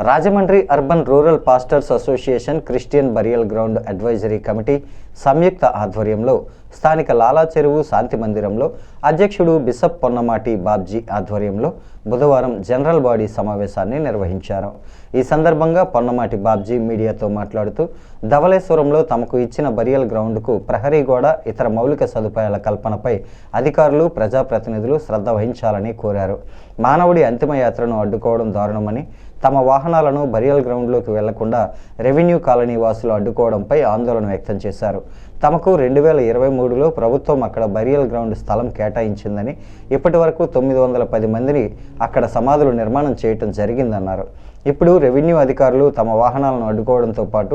Rajahmundry urban rural pastors association Christian burial ground advisory committee సంయుక్త ఆధ్వర్యంలో స్థానిక లాలా చెరువు శాంతి మందిరంలో అధ్యక్షుడు బిషప్ పొన్నమాటి బాబ్జీ ఆధ్వర్యంలో బుధవారం జనరల్ బాడీ సమావేశాన్ని నిర్వహించారు. ఈ సందర్భంగా పొన్నమాటి బాబ్జీ మీడియాతో మాట్లాడుతూ ధవళేశ్వరంలో తమకు ఇచ్చిన బరియల్ గ్రౌండ్కు ప్రహరీ గోడ, ఇతర మౌలిక సదుపాయాల కల్పనపై అధికారులు, ప్రజాప్రతినిధులు శ్రద్ధ వహించాలని కోరారు. మానవుడి అంతిమయాత్రను అడ్డుకోవడం దారుణమని, తమ వాహనాలను బరియల్ గ్రౌండ్లోకి వెళ్లకుండా రెవెన్యూ కాలనీ వాసులు అడ్డుకోవడంపై ఆందోళన వ్యక్తం చేశారు. తమకు 2023లో ప్రభుత్వం అక్కడ బరియల్ గ్రౌండ్ స్థలం కేటాయించిందని, ఇప్పటి వరకు 910 మందిని అక్కడ సమాధులు నిర్మాణం చేయటం జరిగిందన్నారు. ఇప్పుడు రెవెన్యూ అధికారులు తమ వాహనాలను అడ్డుకోవడంతో పాటు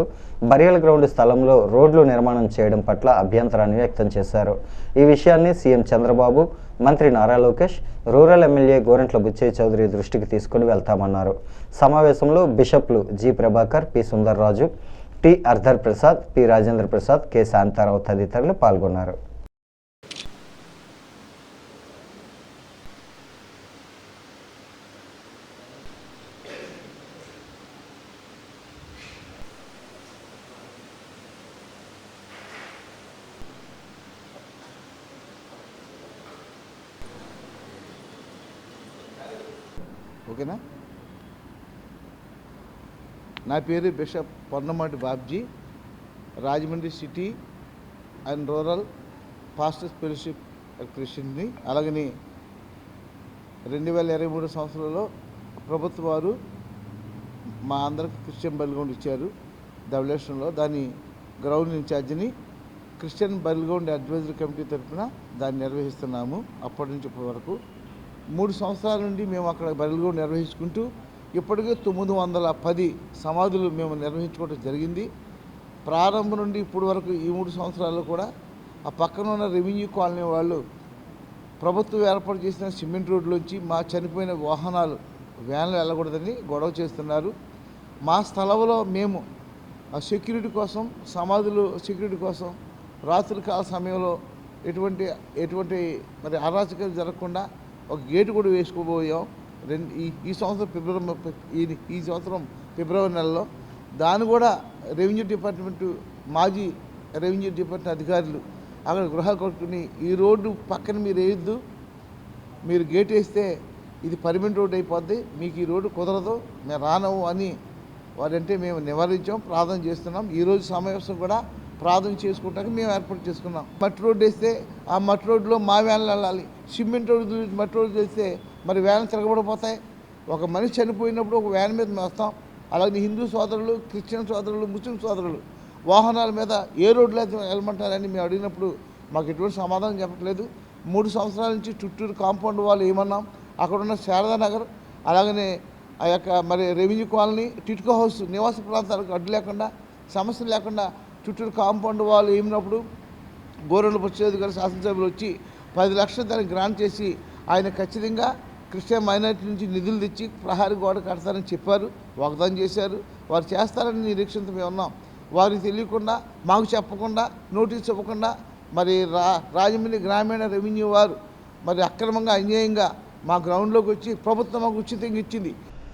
బరియల్ గ్రౌండ్ స్థలంలో రోడ్లు నిర్మాణం చేయడం పట్ల అభ్యంతరాన్ని వ్యక్తం చేశారు. ఈ విషయాన్ని సీఎం చంద్రబాబు, మంత్రి నారా లోకేష్, రూరల్ ఎమ్మెల్యే గోరంట్ల బుచ్చయ్య చౌదరి దృష్టికి తీసుకుని వెళ్తామన్నారు. సమావేశంలో బిషప్లు G Prabhakar, P Sundarraju, T Arthur Prasad, P Rajendra Prasad, K Shantarao తదితరులు పాల్గొన్నారు. ఓకేనా? నా పేరు bishop Ponnamati Babji, Rajahmundry city and rural pastors fellowship క్రిస్టియన్ని. అలాగని 2023 సంవత్సరంలో ప్రభుత్వ వారు మా అందరికి క్రిస్టియన్ బలిగౌండ్ ఇచ్చారు ధవళేశ్వరంలో. దాని గ్రౌండ్ ఇన్ఛార్జిని క్రిస్టియన్ బలిగౌండ్ అడ్వైజరీ కమిటీ తరఫున దాన్ని నిర్వహిస్తున్నాము. అప్పటి నుంచి ఇప్పటి వరకు 3 సంవత్సరాల నుండి మేము అక్కడ బలిగౌండ్ నిర్వహించుకుంటూ ఇప్పటికే 910 సమాధులు మేము నిర్వహించుకోవడం జరిగింది. ప్రారంభం నుండి ఇప్పటి వరకు ఈ 3 సంవత్సరాల్లో కూడా ఆ పక్కన ఉన్న రెవెన్యూ కాలనీ వాళ్ళు ప్రభుత్వం ఏర్పాటు చేసిన సిమెంట్ రోడ్లోంచి మా చనిపోయిన వాహనాలు వ్యాన్లు వెళ్ళకూడదని గొడవ చేస్తున్నారు. మా స్థలంలో మేము ఆ సెక్యూరిటీ కోసం, సమాధులు సెక్యూరిటీ కోసం రాత్రికాల సమయంలో ఎటువంటి మరి అరాచకాలు జరగకుండా ఒక గేటు కూడా వేసుకోబోయాం. ఈ సంవత్సరం ఫిబ్రవరి నెలలో దాన్ని కూడా రెవెన్యూ డిపార్ట్మెంటు, మాజీ రెవెన్యూ డిపార్ట్మెంట్ అధికారులు అక్కడ గృహాలు కట్టుకుని ఈ రోడ్డు పక్కన మీరు వేయొద్దు, మీరు గేట్ వేస్తే ఇది పర్మనెంట్ రోడ్డు అయిపోద్ది, మీకు ఈ రోడ్డు కుదరదు, మేము రానవు అని వారంటే మేము నివారించాం, ప్రార్థన చేస్తున్నాం. ఈరోజు సమావేశం కూడా ప్రార్థన చేసుకుంటానికి మేము ఏర్పాటు చేసుకున్నాం. మట్టి రోడ్డు వేస్తే ఆ మట్టి రోడ్డులో మా వ్యాన్లు వెళ్ళాలి. సిమెంట్ రోడ్డు మట్టి రోడ్డు వేస్తే మరి వ్యాన్లు తిరగబడిపోతాయి. ఒక మనిషి చనిపోయినప్పుడు ఒక వ్యాన్ మీద మేము వస్తాం. అలాగే హిందూ సోదరులు, క్రిస్టియన్ సోదరులు, ముస్లిం సోదరులు వాహనాల మీద ఏ రోడ్లు అయితే వెళ్ళమంటారని మేము అడిగినప్పుడు మాకు ఎటువంటి సమాధానం చెప్పట్లేదు. 3 సంవత్సరాల నుంచి చుట్టూరు కాంపౌండ్ వాళ్ళు ఏమన్నాం, అక్కడ ఉన్న శారదానగర్, అలాగనే ఆ యొక్క మరి రెవెన్యూ కాలనీ, టిట్కో హౌస్ నివాస ప్రాంతాలకు అడ్డు లేకుండా, సమస్యలు లేకుండా చుట్టూరు కాంపౌండ్ వాళ్ళు ఏమినప్పుడు గోరంట్ల బుచ్చయ్య గారు శాసనసభ్యులు వచ్చి 10 లక్షలు దానికి గ్రాంట్ చేసి ఆయన ఖచ్చితంగా క్రిస్టియన్ మైనారిటీ నుంచి నిధులు తెచ్చి ప్రహారీ గోడ కడతారని చెప్పారు, వాగ్దానం చేశారు. వారు చేస్తారని నిరీక్షణతో మేము ఉన్నాం. వారికి తెలియకుండా, మాకు చెప్పకుండా, నోటీస్ ఇవ్వకుండా మరి రాజమండ్రి గ్రామీణ రెవెన్యూ వారు మరి అక్రమంగా, అన్యాయంగా మా గ్రౌండ్లోకి వచ్చి ప్రభుత్వం మాకు ఉచితంగా ఇచ్చింది.